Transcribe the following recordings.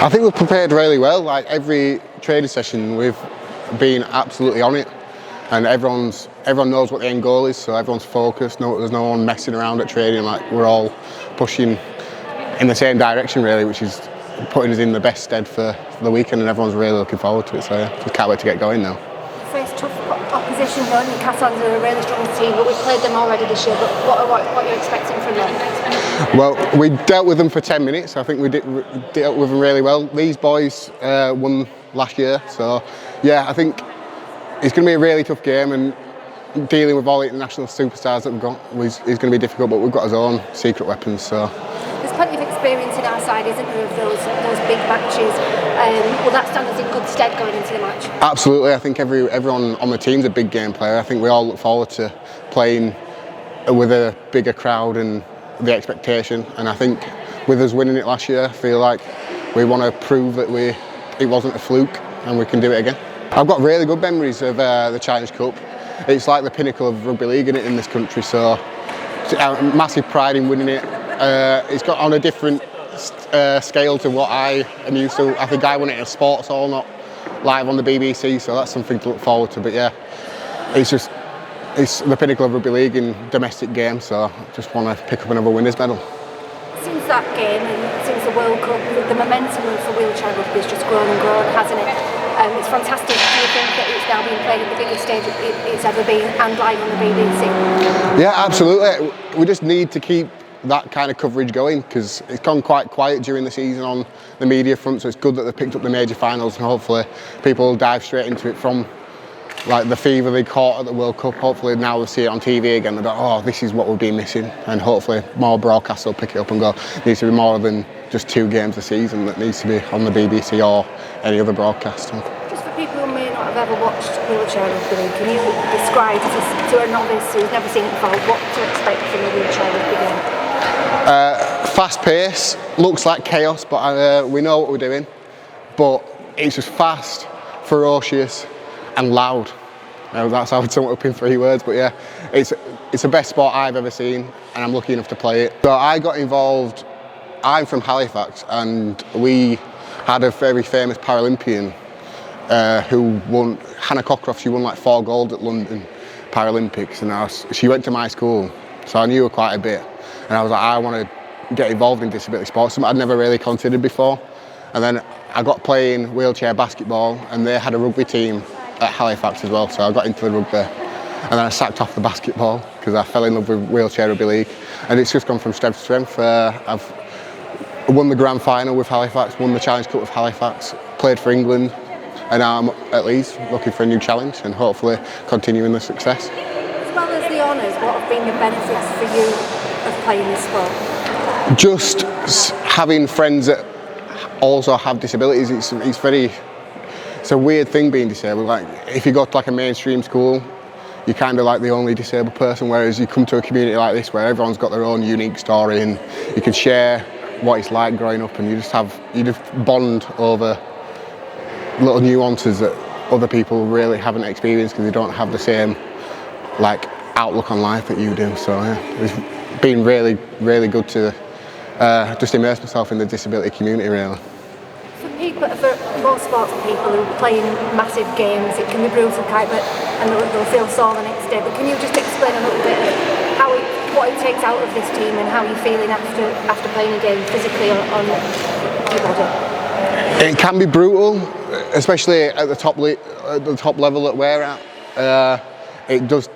I think we've prepared really well. Like every training session, we've been absolutely on it, and everyone knows what the end goal is, so everyone's focused. There's no one messing around at training. Like we're all pushing in the same direction, really, which is putting us in the best stead for the weekend, and everyone's really looking forward to it. So yeah, just can't wait to get going now. Faced tough opposition, though. Newcastle are a really strong team, but we've played them already this year. But what are you expecting from them? Well, we dealt with them for 10 minutes. I think we dealt with them really well. These boys won last year, so yeah, I think it's going to be a really tough game, and dealing with all the international superstars that we've got is going to be difficult. But we've got our own secret weapons, so. There's plenty of experience in our side, isn't there, of those big matches? Will that stand us in good stead going into the match? Absolutely. I think everyone on the team's a big game player. I think we all look forward to playing with a bigger crowd and the expectation. And I think with us winning it last year, I feel like we want to prove that it wasn't a fluke and we can do it again. I've got really good memories of the Challenge Cup. It's like the pinnacle of rugby league in this country, so massive pride in winning it. It's got on a different scale to what I am used to. I think I won it in a sports hall, not live on the BBC, so that's something to look forward to. But yeah, it's the pinnacle of rugby league in domestic games, so I just want to pick up another winners' medal. Since that game and since the World Cup, the momentum for wheelchair rugby has just grown and grown, hasn't it? It's fantastic. Do you think that it's now being played at the biggest stage it's ever been and live on the BBC? Yeah, absolutely. We just need to keep that kind of coverage going, because it's gone quite quiet during the season on the media front, so it's good that they've picked up the major finals, and hopefully people will dive straight into it from like the fever they caught at the World Cup. Hopefully now they'll see it on TV again, they'll go, oh, this is what we've been missing, and hopefully more broadcasts will pick it up and go, it needs to be more than just 2 games a season, that needs to be on the BBC or any other broadcast. Just for people who may not have ever watched wheelchair rugby league, can you describe to a novice who's never seen it before what to expect from a wheelchair rugby game? Fast pace, looks like chaos, but we know what we're doing. But it's just fast, ferocious and loud. That's how I'd sum it up in 3 words, but yeah, it's the best sport I've ever seen, and I'm lucky enough to play it. So I got involved, I'm from Halifax, and we had a very famous Paralympian who won, Hannah Cockcroft. She won like 4 gold at London Paralympics, and she went to my school, so I knew her quite a bit. And I was like, I want to get involved in disability sports, something I'd never really considered before. And then I got playing wheelchair basketball, and they had a rugby team at Halifax as well, so I got into the rugby. And then I sacked off the basketball because I fell in love with wheelchair rugby league. And it's just gone from strength to strength. I've won the grand final with Halifax, won the Challenge Cup with Halifax, played for England, and now I'm at Leeds looking for a new challenge and hopefully continuing the success. As well as the honours, what have been the benefits for you of playing this sport? Just having friends that also have disabilities. It's a weird thing being disabled. Like if you go to like a mainstream school, you're kind of like the only disabled person, whereas you come to a community like this where everyone's got their own unique story, and you can share what it's like growing up, and you just bond over little nuances that other people really haven't experienced because they don't have the same like outlook on life that you do. So yeah, it's been really, really good to just immerse myself in the disability community, really. For most sports people who are playing massive games, it can be brutal, and they'll feel sore the next day. But can you just explain a little bit of what it takes out of this team and how you're feeling after playing a game physically on your body? It can be brutal, especially at the top level that we're at. It does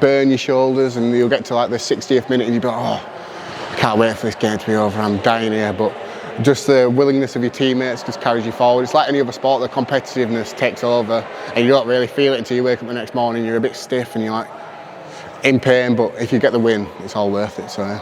burn your shoulders, and you'll get to like the 60th minute and you'll be like, oh, I can't wait for this game to be over, I'm dying here. But just the willingness of your teammates just carries you forward. It's like any other sport, the competitiveness takes over, and you don't really feel it until you wake up the next morning, you're a bit stiff and you're like in pain, but if you get the win, it's all worth it. So yeah.